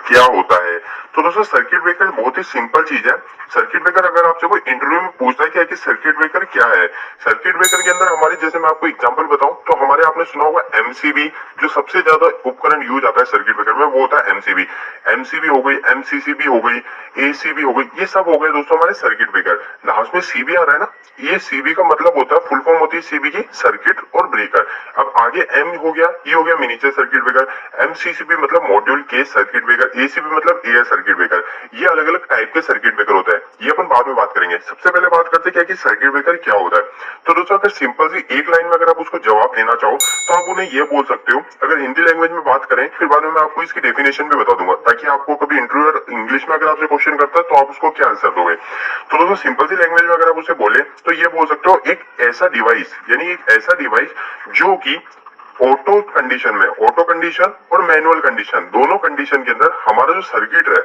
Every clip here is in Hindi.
क्या होता है। तो दोस्तों सर्किट ब्रेकर बहुत ही सिंपल चीज है। सर्किट ब्रेकर अगर आपसे कोई इंटरव्यू में पूछता है कि सर्किट ब्रेकर क्या है, सर्किट ब्रेकर के अंदर हमारे, जैसे मैं आपको एग्जांपल बताऊं तो हमारे आपने सुना होगा एमसीबी, जो सबसे ज्यादा उपकरण यूज आता है सर्किट ब्रेकर में वो होता है एमसीबी। एमसीबी हो गई, एमसीसीबी हो गई, एसीबी हो गई, ये सब हो गए दोस्तों हमारे सर्किट ब्रेकर। लास्ट में सीबी आ रहा है ना, ये सीबी का मतलब होता है, फुल फॉर्म होती है सीबी की, सर्किट और ब्रेकर। अब आगे एम हो गया, ये हो गया मिनिएचर सर्किट ब्रेकर, एमसीसीबी मतलब module case circuit breaker, ACB मतलब एयर सर्किट ब्रेकर। ये अलग अलग टाइप के सर्किट ब्रेकर होता है, ये अपन बाद में बात करेंगे। सबसे पहले बात करते हैं कि सर्किट ब्रेकर क्या होता है। तो दोस्तों अगर सिंपल सी एक लाइन में अगर आप उसको जवाब देना चाहो तो आप उन्हें ये बोल सकते हो, अगर हिंदी लैंग्वेज में बात करें फिर बाद में मैं आपको इसकी डेफिनेशन भी बता दूंगा, ताकि आपको कभी इंटरव्यूअर इंग्लिश में अगर आपसे क्वेश्चन करता है तो आप उसको क्या आंसर दोगे। तो दोस्तों सिंपल सी लैंग्वेज में अगर आप उसे बोले तो ये बोल सकते हो, एक ऐसा डिवाइस, यानी एक ऐसा डिवाइस जो कि ऑटो कंडीशन में, ऑटो कंडीशन और मैनुअल कंडीशन, दोनों कंडीशन के अंदर हमारा जो सर्किट है,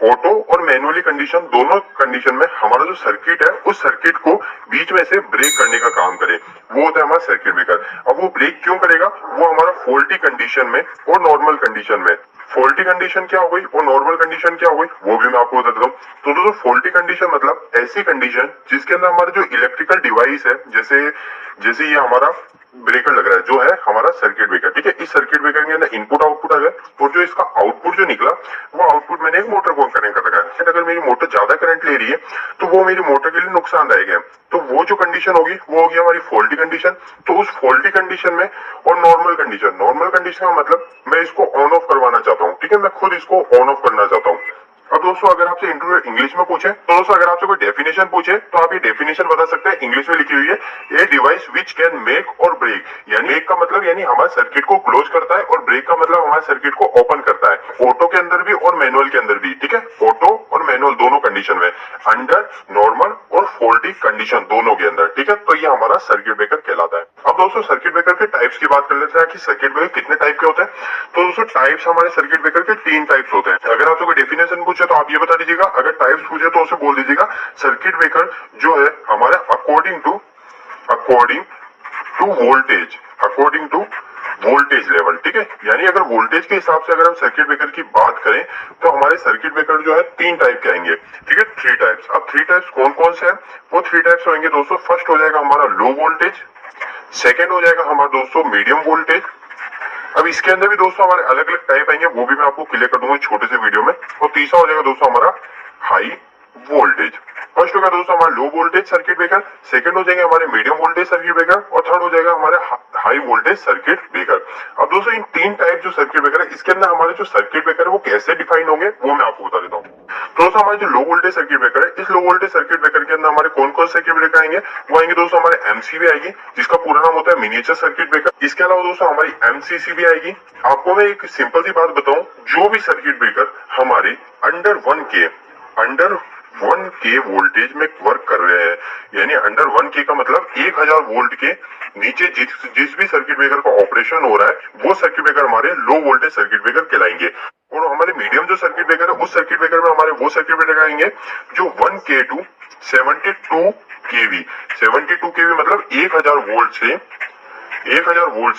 ऑटो और मैनुअली कंडीशन, दोनों कंडीशन में हमारा जो सर्किट है उस सर्किट को बीच में से ब्रेक करने का काम करे, वो होता है हमारा सर्किट ब्रेकर। अब वो ब्रेक क्यों करेगा, वो हमारा फॉल्टी कंडीशन में और नॉर्मल कंडीशन में। फॉल्टी कंडीशन क्या हो गई और नॉर्मल कंडीशन क्या हो गई वो भी मैं आपको बता देता हूँ। तो दोस्तों फॉल्टी कंडीशन मतलब ऐसी कंडीशन जिसके अंदर हमारा जो इलेक्ट्रिकल डिवाइस है, जैसे जैसे ये हमारा ब्रेकर लग रहा है जो है हमारा सर्किट ब्रेकर, ठीक है। इस सर्किट ब्रेकर के अंदर इनपुट आउटपुट आ गया और जो इसका आउटपुट जो निकला वो आउटपुट मैंने एक मोटर को कनेक्ट कर रखा है। अगर मेरी मोटर ज्यादा करंट ले रही है तो वो मेरी मोटर के लिए नुकसानदायक है, तो वो जो कंडीशन होगी वो होगी हमारी फॉल्टी कंडीशन। तो उस फॉल्टी कंडीशन में और नॉर्मल कंडीशन, नॉर्मल कंडीशन का मतलब मैं इसको ऑन ऑफ करवाना चाहता हूँ, ठीक है, मैं खुद इसको ऑन ऑफ करना चाहता हूँ। अब दोस्तों अगर आपसे इंटरव्यू इंग्लिश में पूछे तो दोस्तों अगर आपसे कोई डेफिनेशन पूछे तो आप ये डेफिनेशन बता सकते हैं, इंग्लिश में लिखी हुई है, a device which can make और ब्रेक, यानी मेक का मतलब यानी हमारे सर्किट को क्लोज करता है और ब्रेक का मतलब हमारे सर्किट को ओपन करता है, ऑटो के अंदर भी और मैनुअल के अंदर भी, ठीक है, ऑटो और मैनुअल दोनों कंडीशन में, अंडर नॉर्मल और फॉल्टी कंडीशन दोनों के अंदर, ठीक है। तो ये हमारा सर्किट ब्रेकर कहलाता है। अब दोस्तों सर्किट ब्रेकर के टाइप्स की बात कर लेते हैं कि सर्किट ब्रेकर कितने टाइप के होते हैं। तो दोस्तों टाइप्स हमारे सर्किट ब्रेकर के 3 टाइप्स होते हैं। अगर आपसे कोई डेफिनेशन पूछे तो आप ये बता दीजिएगा, अगर टाइप्स पूछे तो उसे बोल दीजिएगा सर्किट ब्रेकर जो है हमारा according to voltage, according to voltage level, ठीक है। यानी अगर वोल्टेज के हिसाब से अगर हम सर्किट ब्रेकर की बात करें तो हमारे सर्किट ब्रेकर जो है 3 टाइप के आएंगे, ठीक है, 3 टाइप्स। अब 3 टाइप्स कौन कौन से हैं, वो 3 टाइप्स होंगे दोस्तों। फर्स्ट हो जाएगा हमारा लो वोल्टेज, सेकेंड हो जाएगा हमारा दोस्तों मीडियम वोल्टेज। अब इसके अंदर भी दोस्तों हमारे अलग अलग टाइप आएंगे, वो भी मैं आपको क्लियर कर दूंगा छोटे से वीडियो में। और तीसरा हो जाएगा दोस्तों हमारा हाई वोल्टेज। फर्स्ट होगा दोस्तों हमारा low voltage circuit breaker, second हो जाएंगे हमारे मीडियम वोल्टेज सर्किट ब्रेकर और थर्ड हो जाएगा हमारे हाई वोल्टेज सर्किट ब्रेकर। अब दोस्तों इन 3 टाइप जो सर्किट ब्रेकर है इसके अंदर हमारे जो सर्किट ब्रेकर है वो कैसे डिफाइन होंगे वो मैं आपको बता देता हूँ। तो दोस्तों हमारे जो लो वोल्टेज सर्किट ब्रेकर है, इस लो वोल्टेज सर्किट ब्रेकर के अंदर हमारे कौन कौन सर्किट ब्रेकर आएंगे, वो आएंगे दोस्तों हमारे एमसीबी आएगी जिसका पूरा नाम होता है मिनिएचर सर्किट ब्रेकर। इसके अलावा दोस्तों हमारी एमसीसीबी आएगी। आपको मैं एक सिंपल सी बात बताऊं, जो भी सर्किट ब्रेकर हमारे अंडर 1K वोल्टेज में वर्क कर रहे हैं, यानी अंडर 1K का मतलब 1000 वोल्ट के नीचे जिस भी सर्किट ब्रेकर का ऑपरेशन हो रहा है वो सर्किट ब्रेकर हमारे लो वोल्टेज सर्किट ब्रेकर कहलाएंगे। और हमारे मीडियम जो सर्किट ब्रेकर है उस सर्किट ब्रेकर में हमारे वो सर्किट ब्रेकर आएंगे जो 1K टू 72 kV, 72 kV मतलब 1000 वोल्ट से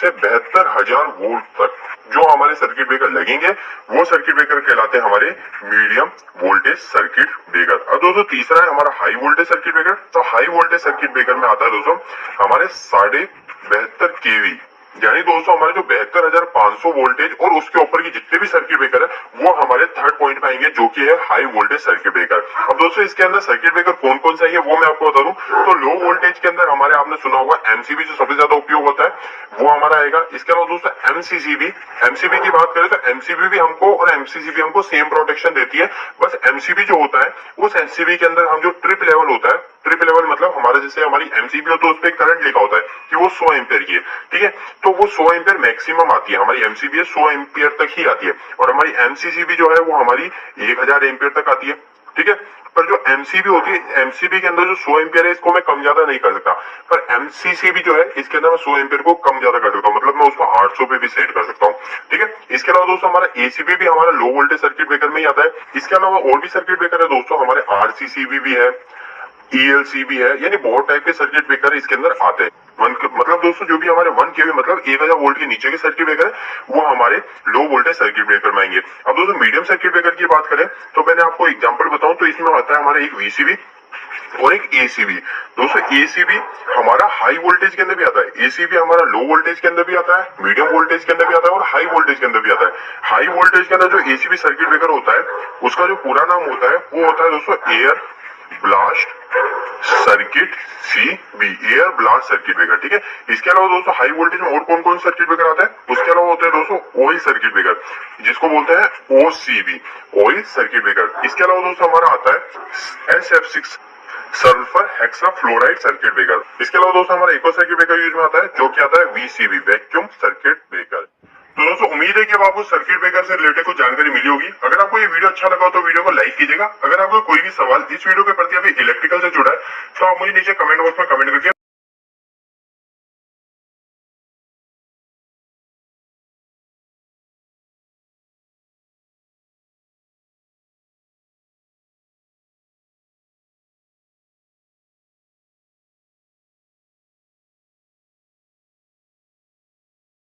72,000 वोल्ट तक जो हमारे सर्किट ब्रेकर लगेंगे वो सर्किट ब्रेकर कहलाते हैं हमारे मीडियम वोल्टेज सर्किट ब्रेकर। अब दोस्तों तीसरा है हमारा हाई वोल्टेज सर्किट ब्रेकर। तो हाई वोल्टेज सर्किट ब्रेकर में आता है दोस्तों हमारे 72.5 kV, यानी दोस्तों हमारे जो 72,500 वोल्टेज और उसके ऊपर की जितने भी सर्किट ब्रेकर है वो हमारे थर्ड पॉइंट में आएंगे जो कि है हाई वोल्टेज सर्किट ब्रेकर। अब दोस्तों इसके अंदर सर्किट ब्रेकर कौन कौन से है वो मैं आपको बता दूं। तो लो वोल्टेज के अंदर हमारे आपने सुना होगा एमसीबी जो सबसे ज्यादा उपयोग होता है वो हमारा आएगा। इसके अलावा दोस्तों एमसीबी की बात करें तो एमसीबी भी हमको और एमसीसीबी हमको सेम प्रोटेक्शन देती है। बस एमसीबी जो होता है उस एमसीबी के अंदर हम जो ट्रिप लेवल होता है, ट्रिप लेवल मतलब हमारे जैसे हमारी एमसीबी हो तो उस पर करंट लिखा होता है कि वो 100 एम्पियर की है, ठीक है, तो वो 100 एम्पियर मैक्सिमम आती है। हमारी एमसीबी 100 एम्पियर तक ही आती है और हमारी एमसीसीबी जो है वो हमारी 1000 एम्पियर तक आती है, ठीक है। पर जो एमसीबी होती है, एमसीबी के अंदर जो 100 एम्पियर है इसको मैं कम ज्यादा नहीं कर सकता, पर एमसीसीबी जो है इसके अंदर मैं 100 एम्पियर को कम ज्यादा कर सकता हूँ, मतलब मैं उसको 800 पे भी सेट कर सकता हूँ, ठीक है। इसके अलावा दोस्तों हमारा एसीबी भी हमारा लो वोल्टेज सर्किट ब्रेकर में ही आता है। इसके अलावा और भी सर्किट ब्रेकर है दोस्तों, हमारे आरसीसीबी भी है, ईएलसी भी है, यानी बहुत टाइप के सर्किट ब्रेकर इसके अंदर आते हैं। मतलब दोस्तों जो भी हमारे 1 kV मतलब 1000 वोल्ट के नीचे के सर्किट ब्रेकर है वो हमारे लो वोल्टेज सर्किट ब्रेकर में आएंगे। अब दोस्तों मीडियम सर्किट ब्रेकर की बात करें तो मैंने आपको एग्जांपल बताऊं तो इसमें आता है हमारा एक वीसीबी और एक एसीबी। दोस्तों एसीबी हमारा हाई वोल्टेज के अंदर भी आता है, एसीबी हमारा लो वोल्टेज के अंदर भी आता है, मीडियम वोल्टेज के अंदर भी आता है और हाई वोल्टेज के अंदर भी आता है। हाई वोल्टेज के अंदर जो एसीबी सर्किट ब्रेकर होता है उसका जो पूरा नाम होता है वो होता है दोस्तों air blast circuit CB, air blast circuit breaker. ठीक है, इसके अलावा दोस्तों हाई वोल्टेज में और कौन कौन सर्किट ब्रेकर आता है उसके अलावा होता है दोस्तों ऑयल सर्किट ब्रेकर जिसको बोलते हैं ओसीबी, ऑयल सर्किट ब्रेकर। इसके अलावा दोस्तों हमारा आता है SF6 sulphur hexa fluoride circuit breaker. इसके अलावा दोस्तों हमारा एक और सर्किट ब्रेकर यूज में आता है जो कि आता है वीसीबी, वैक्यूम सर्किट ब्रेकर। तो दोस्तों उम्मीद है कि अब आपको सर्किट ब्रेकर से रिलेटेड कुछ जानकारी मिली होगी। अगर आपको ये वीडियो अच्छा लगा तो वीडियो को लाइक कीजिएगा। अगर आपको कोई भी सवाल इस वीडियो के प्रति अभी इलेक्ट्रिकल से जुड़ा है तो आप मुझे नीचे कमेंट बॉक्स में कमेंट करके